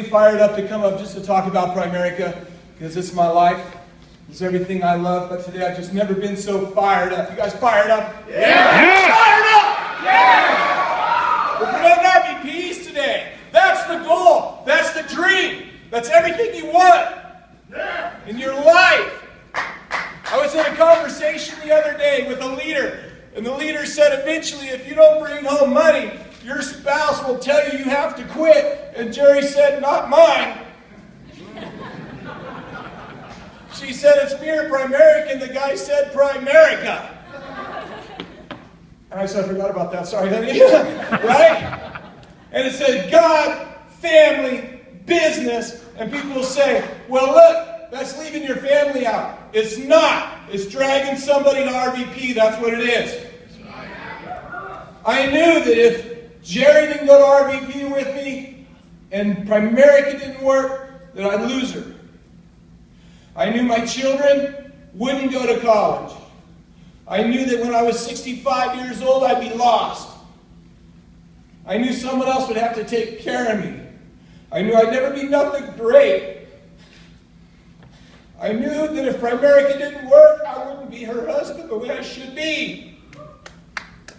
fired up to come up just to talk about Primerica because it's my life. It's everything I love. But today I've just never been so fired up. You guys fired up? Yeah! Yeah. Fired up! Yeah! We're promoting RVPs today. That's the goal. That's the dream. That's everything you want in your life. I was in a conversation the other day with a leader, and the leader said eventually if you don't bring home money, your spouse will tell you you have to quit. And Jerry said, not mine. She said, it's me or Primerica, and the guy said, Primerica. And I said, I forgot about that. Sorry, honey. Right? And it said, God, family, business. And people will say, well, look, that's leaving your family out. It's not. It's dragging somebody to RVP. That's what it is. I knew that if Jerry didn't go to RVP with me and Primerica didn't work, that I'd lose her. I knew my children wouldn't go to college. I knew that when I was 65 years old, I'd be lost. I knew someone else would have to take care of me. I knew I'd never be nothing great. I knew that if Primerica didn't work, I wouldn't be her husband the way I should be.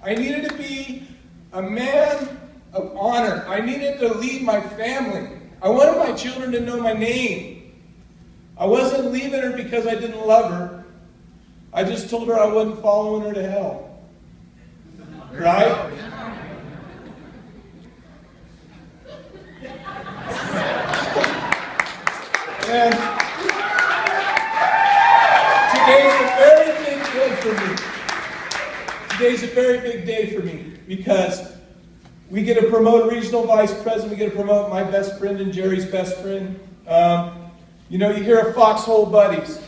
I needed to be a man of honor. I needed to lead my family. I wanted my children to know my name. I wasn't leaving her because I didn't love her. I just told her I wasn't following her to hell. Right? And today's a very big day for me. Today's a very big day for me because we get to promote a regional vice president. We get to promote my best friend and Jerry's best friend. You know, you hear of foxhole buddies.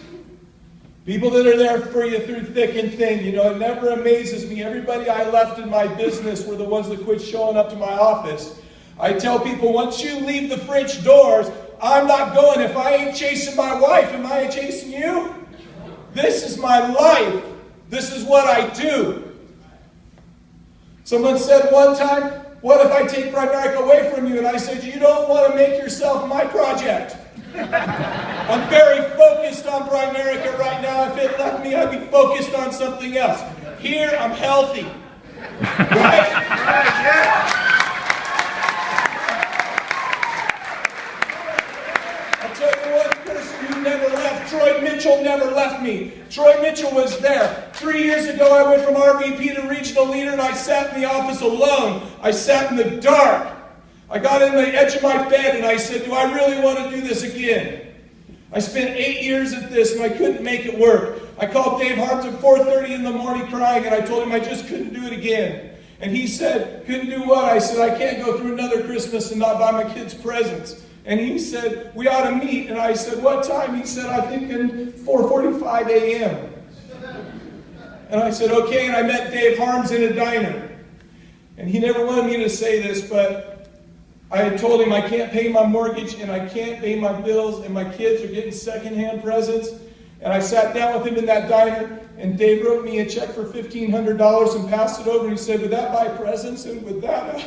People that are there for you through thick and thin. You know, it never amazes me. Everybody I left in my business were the ones that quit showing up to my office. I tell people, once you leave the French doors, I'm not going. If I ain't chasing my wife, am I chasing you? This is my life. This is what I do. Someone said one time, what if I take Primerica away from you? And I said, you don't want to make yourself my project. I'm very focused on Primerica right now. If it left me, I'd be focused on something else. Here, I'm healthy. Right? I'll tell you one person who never left. Troy Mitchell never left me. Troy Mitchell was there. 3 years ago, I went from RVP to regional leader, and I sat in the office alone. I sat in the dark. I got in the edge of my bed, and I said, do I really want to do this again? I spent 8 years at this, and I couldn't make it work. I called Dave Harms at 4:30 in the morning crying, and I told him I just couldn't do it again. And he said, couldn't do what? I said, I can't go through another Christmas and not buy my kids presents. And he said, we ought to meet. And I said, what time? He said, I think in 4:45 a.m. And I said, okay. And I met Dave Harms in a diner. And he never wanted me to say this, but I had told him I can't pay my mortgage and I can't pay my bills and my kids are getting secondhand presents. And I sat down with him in that diner and Dave wrote me a check for $1,500 and passed it over. And he said, would that buy presents and would that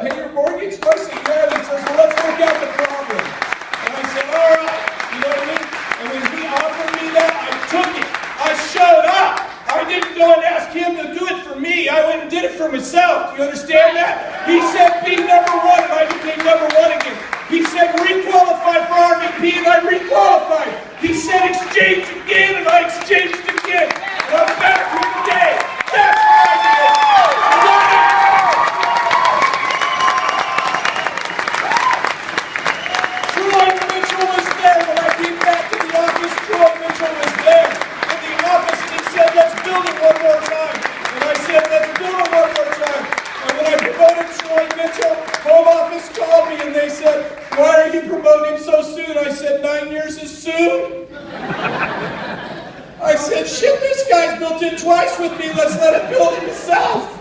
pay your mortgage? I said, yeah. And he says, well, let's work out the problem. And I said, all right. You know what I mean? And when he offered me that, I took it. I showed up. I didn't go and ask him to do it for me. I went and did it for myself. Do you understand that? He said, be number one, and I became number one again. He said, re-qualify for RVP, and I re-qualified. He said, exchange again, and I exchanged again. And I'm back here today. That's what I did. Troy Mitchell was there when I came back to the office. Troy Mitchell was there in the office, and he said, let's build it one more time. And I said, let's build it one more time. And when I promoted Troy Mitchell, home office called me and they said, why are you promoting him so soon? I said, 9 years is soon. I said, shit, this guy's built in twice with me. Let's let him build it himself.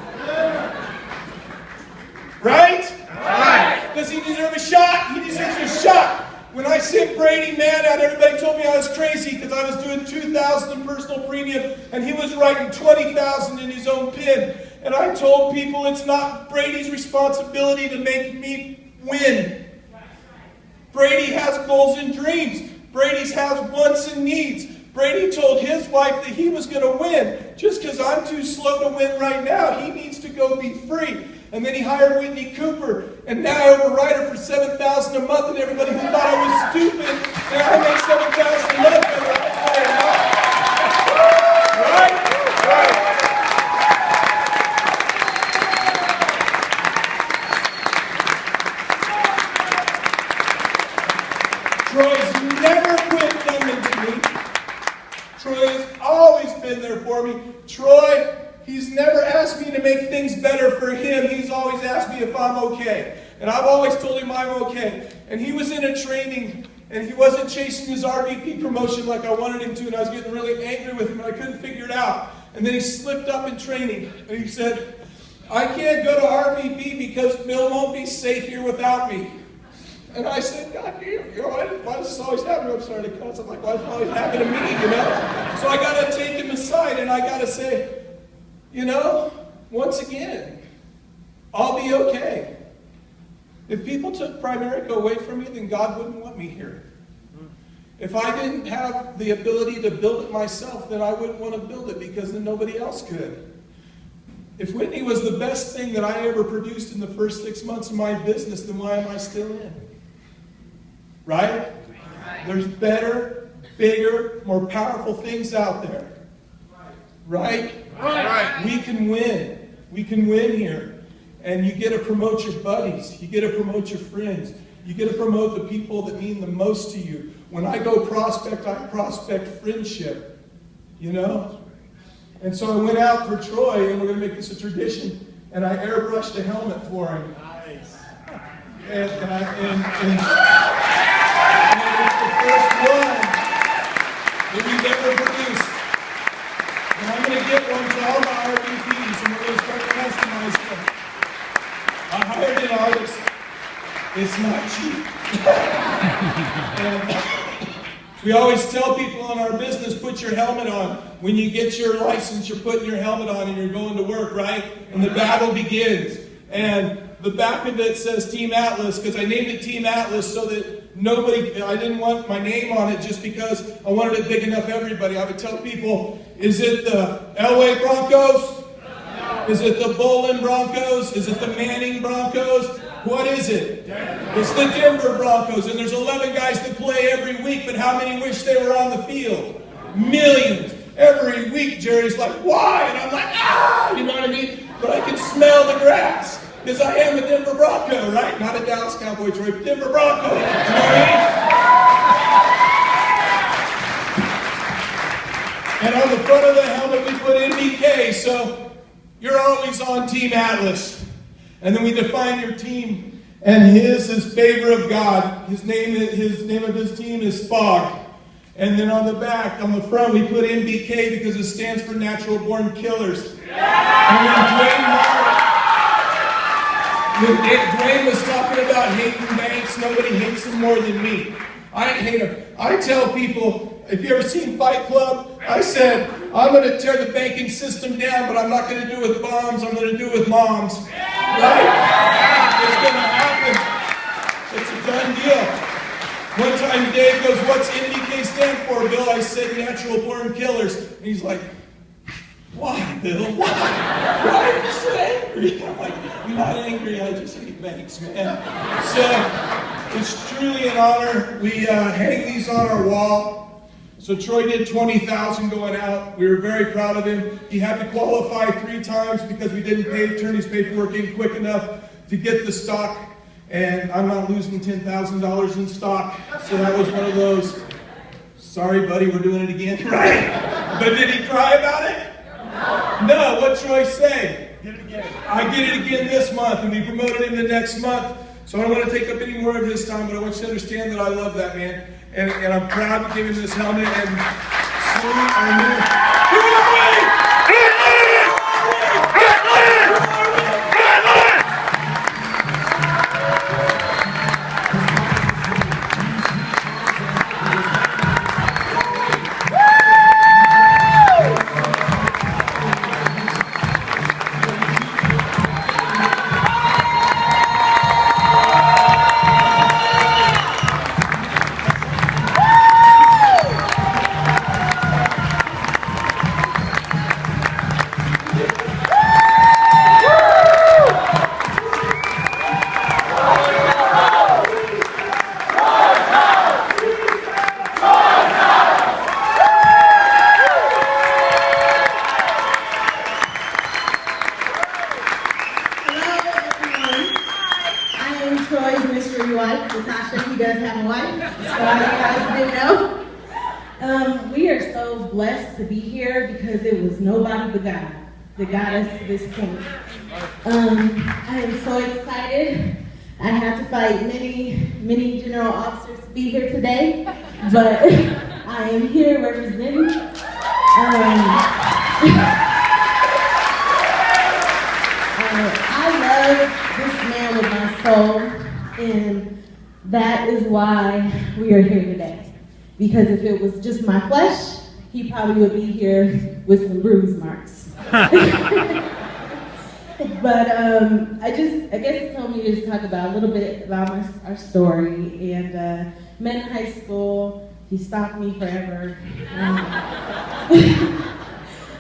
Right? Right. Does he deserve a shot? He deserves a shot. When I sent Brady Mann out, everybody told me I was crazy because I was doing $2,000 in personal premium and he was writing $20,000 in his own pen. And I told people it's not Brady's responsibility to make me win. Brady has goals and dreams. Brady has wants and needs. Brady told his wife that he was going to win. Just because I'm too slow to win right now, he needs to go be free. And then he hired Whitney Cooper, and now I override her for $7,000 a month, and everybody who thought I was stupid, now I make $7,000 a month. Right? Troy's never quit coming to me. Troy has always been there for me. Troy, he's never asked me to make things better for him. He's always asked me if I'm okay. And I've always told him I'm okay. And he was in a training, and he wasn't chasing his RVP promotion like I wanted him to, and I was getting really angry with him, and I couldn't figure it out. And then he slipped up in training, and he said, I can't go to RVP because Bill won't be safe here without me. And I said, God damn, why does this always happen? I'm starting to cuss. I'm like, why does it always happen to me, you know? So I got to take him aside, and I got to say, you know, once again, I'll be okay. If people took Primerica away from me, then God wouldn't want me here. If I didn't have the ability to build it myself, then I wouldn't want to build it because then nobody else could. If Whitney was the best thing that I ever produced in the first 6 months of my business, then why am I still in? Right? There's better, bigger, more powerful things out there. Right? We can win. We can win here. And you get to promote your buddies. You get to promote your friends. You get to promote the people that mean the most to you. When I go prospect, I prospect friendship. You know? And so I went out for Troy, and we're going to make this a tradition, and I airbrushed a helmet for him. Nice. And it was the first one that we've ever produced. And I'm going to get one to all my RVPs, and we're going to start customizing them. I hired an artist. It's not cheap. And we always tell people in our business, put your helmet on. When you get your license, you're putting your helmet on and you're going to work, right? And the battle begins. And the back of it says Team Atlas, because I named it Team Atlas so that I didn't want my name on it just because I wanted it big enough for everybody. I would tell people, is it the Elway Broncos? Is it the Bolin Broncos? Is it the Manning Broncos? What is it? It's the Denver Broncos, and there's 11 guys that play every week, but how many wish they were on the field? Millions. Every week, Jerry's like, why? And I'm like, ah! You know what I mean? But I can smell the grass, because I am a Denver Bronco, right? Not a Dallas Cowboy, Troy, Denver Bronco. You know what I mean? And on the front of the helmet, we put MBK, so you're always on Team Atlas. And then we define your team, and his is favor of God. His name of his team is Fog. And then on the back, on the front, we put MBK because it stands for Natural Born Killers. And when Dwayne was talking about hating banks, nobody hates them more than me. I hate them. I tell people, if you ever seen Fight Club, I said, I'm going to tear the banking system down, but I'm not going to do it with bombs, I'm going to do it with moms. Right? It's going to happen. It's a done deal. One time Dave goes, what's NDK stand for, Bill? I said, Natural Born Killers. And he's like, why, Bill? Why? Why are you so angry? I'm like, I'm not angry, I just hate banks, man. So, it's truly an honor. We hang these on our wall. So Troy did 20,000 going out. We were very proud of him. He had to qualify 3 times because we didn't turn his paperwork in quick enough to get the stock. And I'm not losing $10,000 in stock. So that was one of those, sorry buddy, we're doing it again, right? But did he cry about it? No, what'd Troy say? Get it again. I get it again this month, and we promoted him the next month. So I don't want to take up any more of his time, but I want you to understand that I love that man. And I'm proud to give him this helmet and salute our new... time, so you guys didn't know. We are so blessed to be here because it was nobody but God that got us to this point. I am so excited. I had to fight many general officers to be here today, but I am here representing. I love this man with my soul, and that is why we are here today. Because if it was just my flesh, he probably would be here with some bruise marks. But I guess he told me to just talk about a little bit about our story. And met in high school. He stalked me forever.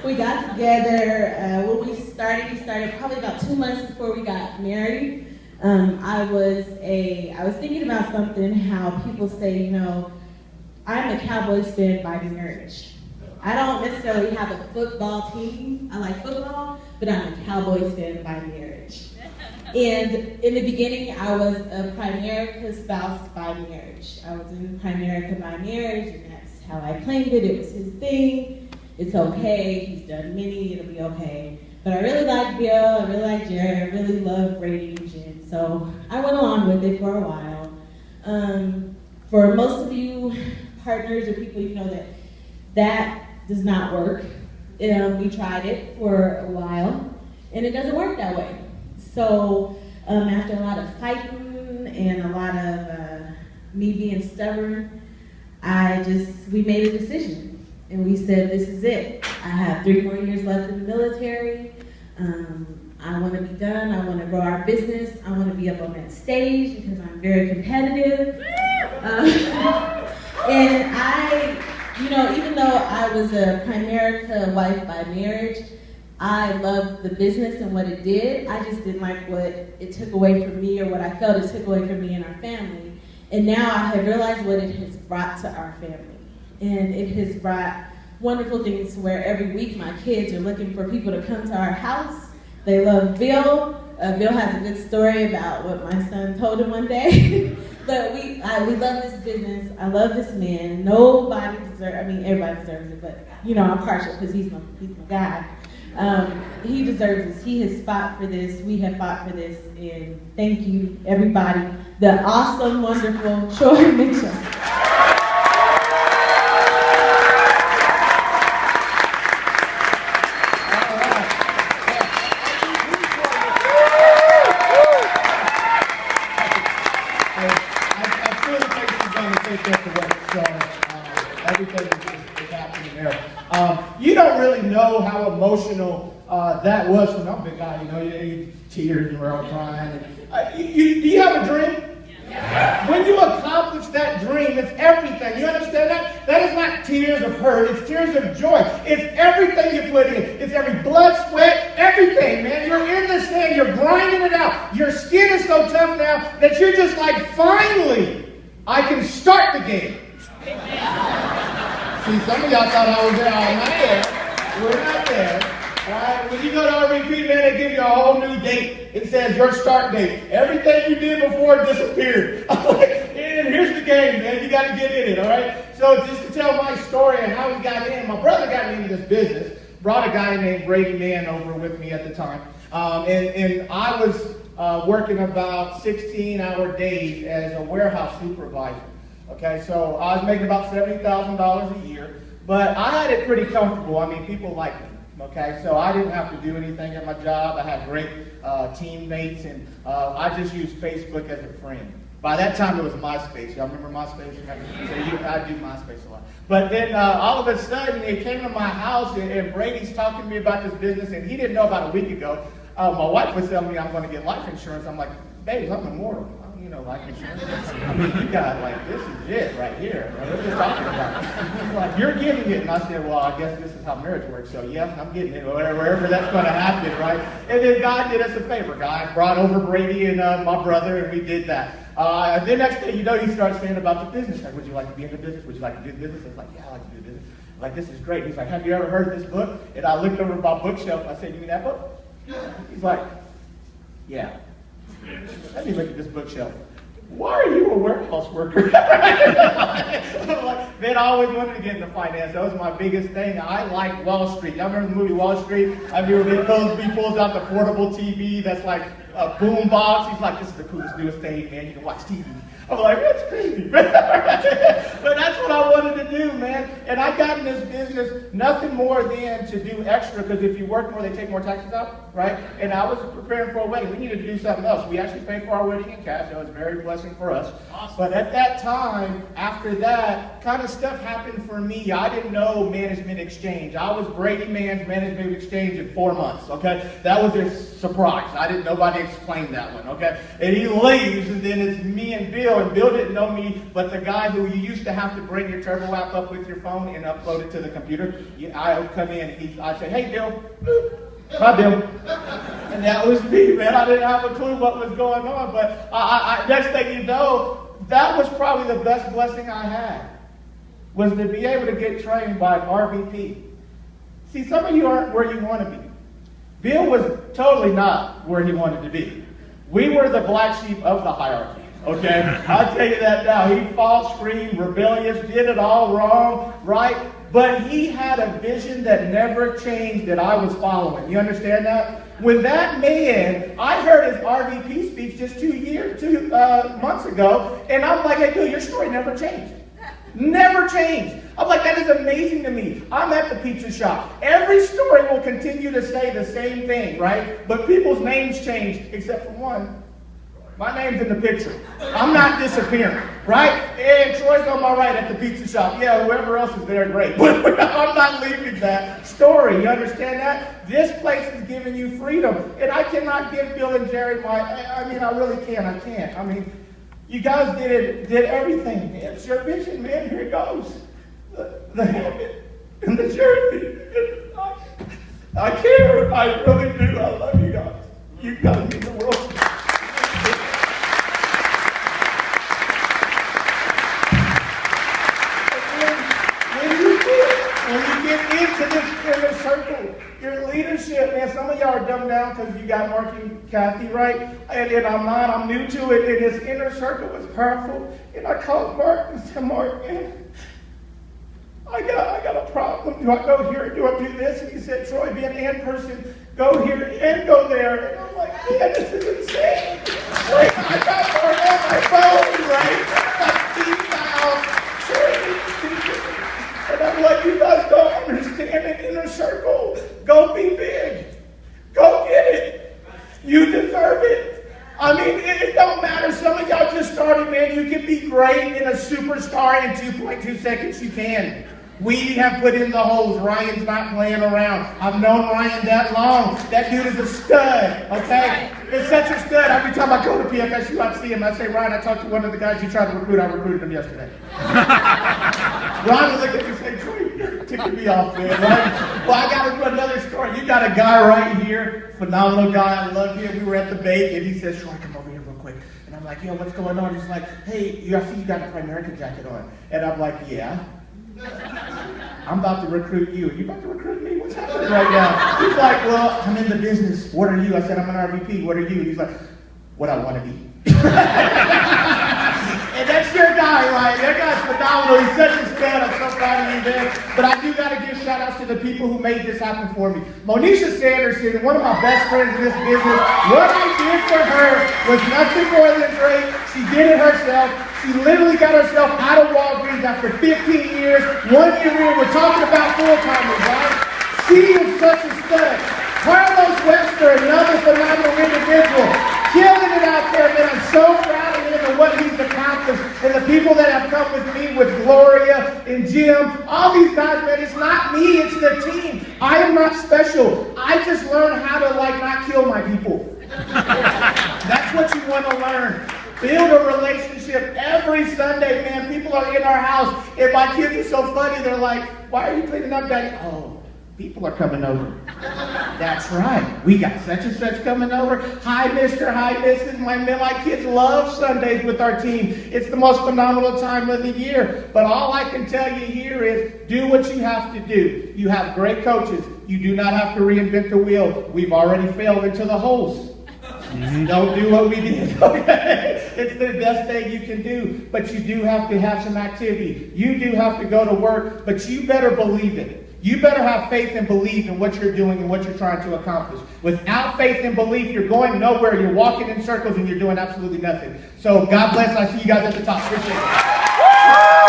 We got together. When he started probably about 2 months before we got married. I was thinking about something, how people say, you know, I'm a Cowboys fan by marriage. I don't necessarily have a football team. I like football, but I'm a Cowboys fan by marriage. And in the beginning, I was a Primerica spouse by marriage. I was in Primerica by marriage, and that's how I claimed it. It was his thing. It's okay. He's done many. It'll be okay. But I really like Bill. I really like Jared. I really love Brady and Jen. So I went along with it for a while. For most of you partners or people, you know that does not work. We tried it for a while, and it doesn't work that way. So after a lot of fighting and a lot of me being stubborn, we made a decision, and we said, this is it. I have 3 more years left in the military. I want to be done. I want to grow our business. I want to be up on that stage because I'm very competitive. And even though I was a Primerica wife by marriage, I loved the business and what it did. I just didn't like what it took away from me or what I felt it took away from me and our family. And now I have realized what it has brought to our family. And it has brought wonderful things where every week my kids are looking for people to come to our house. They love Bill. Bill has a good story about what my son told him one day. But we love this business. I love this man. Nobody deserves, everybody deserves it, but I'm partial because he's my guy. He deserves this. He has fought for this. We have fought for this. And thank you, everybody. The awesome, wonderful Troy Mitchell. You don't really know how emotional that was for me. I'm a big guy, you tears and we're all crying. Do you have a dream? Yeah. When you accomplish that dream, it's everything. You understand that? That is not tears of hurt. It's tears of joy. It's everything you put in. It's every blood, sweat, everything, man. You're in the sand. You're grinding it out. Your skin is so tough now that you're just like, finally, I can start the game. See, some of y'all thought I was there. I'm not there. We're not there. All right? When you go to RVP, man, they give you a whole new date. It says your start date. Everything you did before disappeared. And here's the game, man. You got to get in it, all right? So just to tell my story and how we got in, my brother got me into this business. Brought a guy named Brady Mann over with me at the time. And I was working about 16-hour days as a warehouse supervisor. Okay, so I was making about $70,000 a year, but I had it pretty comfortable. People liked me. Okay, so I didn't have to do anything at my job. I had great teammates, and I just used Facebook as a friend. By that time, it was MySpace. Y'all remember MySpace? So I do MySpace a lot. But then all of a sudden, it came to my house, and Brady's talking to me about this business, and he didn't know about a week ago. My wife was telling me I'm going to get life insurance. I'm like, babe, I'm immortal. Life insurance. You got this is it right here. What are you talking about? He's like, you're getting it. And I said, well, I guess this is how marriage works. So yeah, I'm getting it. Wherever that's going to happen, right? And then God did us a favor. God brought over Brady and my brother, and we did that. And then next thing you know, he starts saying about the business. Like, would you like to be in the business? Would you like to do business? I was like, yeah, I like to do business. Like, this is great. He's like, have you ever heard of this book? And I looked over my bookshelf. I said, you mean that book? He's like, yeah. Let me look at this bookshelf. why are you a warehouse worker? Man, I always wanted to get into finance. That was my biggest thing. I like Wall Street. Y'all remember the movie Wall Street? I remember Cosby pulls out the portable TV that's like a boom box. He's like, this is the coolest, newest thing, man. You can watch TV. I'm like, that's crazy. But that's what I wanted to do, man. And I got in this business nothing more than to do extra, because if you work more, they take more taxes out, right? And I was preparing for a wedding. We needed to do something else. We actually paid for our wedding in cash. That was a very blessing for us. Awesome. But at that time, after that, kind of stuff happened for me. I didn't know Management Exchange. I was Brady Mann's Management Exchange in 4 months, okay? That was a surprise. Nobody explained that one, okay? And he leaves, and then it's me and Bill. And Bill didn't know me, but the guy who you used to have to bring your Turbo app up with your phone and upload it to the computer. I would come in, and I'd say, hey, Bill. Hi, Bill. And that was me, man. I didn't have a clue what was going on, but next thing you know, that was probably the best blessing I had, was to be able to get trained by an RVP. See, some of you aren't where you want to be. Bill was totally not where he wanted to be. We were the black sheep of the hierarchy. Okay, I'll tell you that now. He fought, screamed, rebellious, did it all wrong, right? But he had a vision that never changed that I was following. You understand that? When that man, I heard his RVP speech just 2 months ago, and I'm like, hey, dude, your story never changed. Never changed. I'm like, that is amazing to me. I'm at the pizza shop. Every story will continue to say the same thing, right? But people's names change, except for one. My name's in the picture. I'm not disappearing, right? And Troy's on my right at the pizza shop. Yeah, whoever else is there, great. But I'm not leaving that story. You understand that? This place is giving you freedom. And I cannot give Bill and Jerry I really can't. I can't. You guys did everything. It's your vision, man. Here it goes. The habit and the journey. I care. I really do. I love you guys. You guys mean the world to me. When you get into this inner circle, your leadership, man, some of y'all are dumbed down because you got Mark and Kathy, right? And I'm not, I'm new to it, and this inner circle was powerful. And I called Mark and said, Mark, man, I got a problem. Do I go here or do I do this? And he said, Troy, be an and person, go here and go there. And I'm like, man, this is insane. Like, I got Mark on my phone, right? I got and I'm like, you guys don't understand an inner circle. Go be big. Go get it. You deserve it. It don't matter. Some of y'all just started, man. You can be great and a superstar in 2.2 seconds. You can. We have put in the holes. Ryan's not playing around. I've known Ryan that long. That dude is a stud, okay? It's such a stud. Every time I go to PFSU, I see him. I say, Ryan, I talked to one of the guys you tried to recruit. I recruited him yesterday. Ryan would look at me and say, Troy, you're ticking me off, man, right? Well, I got to do another story. You got a guy right here, phenomenal guy. I love him. We were at the bake, and he says, Troy, come over here real quick. And I'm like, yo, what's going on? He's like, hey, I see you got a Primerica jacket on. And I'm like, yeah. I'm about to recruit you. You about to recruit me? What's happening right now? He's like, well, I'm in the business. What are you? I said, I'm an RVP. What are you? He's like, what I want to be. And that's your guy, right? That guy's phenomenal. He's such a stud. I'm so proud of you, man. But I do got to give shout outs to the people who made this happen for me. Monisha Sanderson, one of my best friends in this business. What I did for her was nothing more than great. She did it herself. She literally got herself out of Walgreens after 15 years. 1 year in, we're talking about full-timers, right? She is such a stud. Carlos Webster, another phenomenal individual. Killing it out there, man. I'm so proud of him and what he's accomplished. And the people that have come with me, with Gloria and Jim, all these guys, man, it's not me, it's the team. I am not special. I just learned how to, not kill my people. That's what you want to learn. Build a relationship every Sunday, man. People are in our house. And my kids are so funny. They're like, why are you cleaning up, Daddy? Oh, people are coming over. That's right. We got such and such coming over. Hi, Mr. Hi, Mrs. My kids love Sundays with our team. It's the most phenomenal time of the year. But all I can tell you here is do what you have to do. You have great coaches. You do not have to reinvent the wheel. We've already failed into the holes. Don't do what we did, okay? It's the best thing you can do, but you do have to have some activity. You do have to go to work, but you better believe it. You better have faith and belief in what you're doing and what you're trying to accomplish. Without faith and belief, you're going nowhere. You're walking in circles and you're doing absolutely nothing. So God bless. I see you guys at the top. Appreciate it.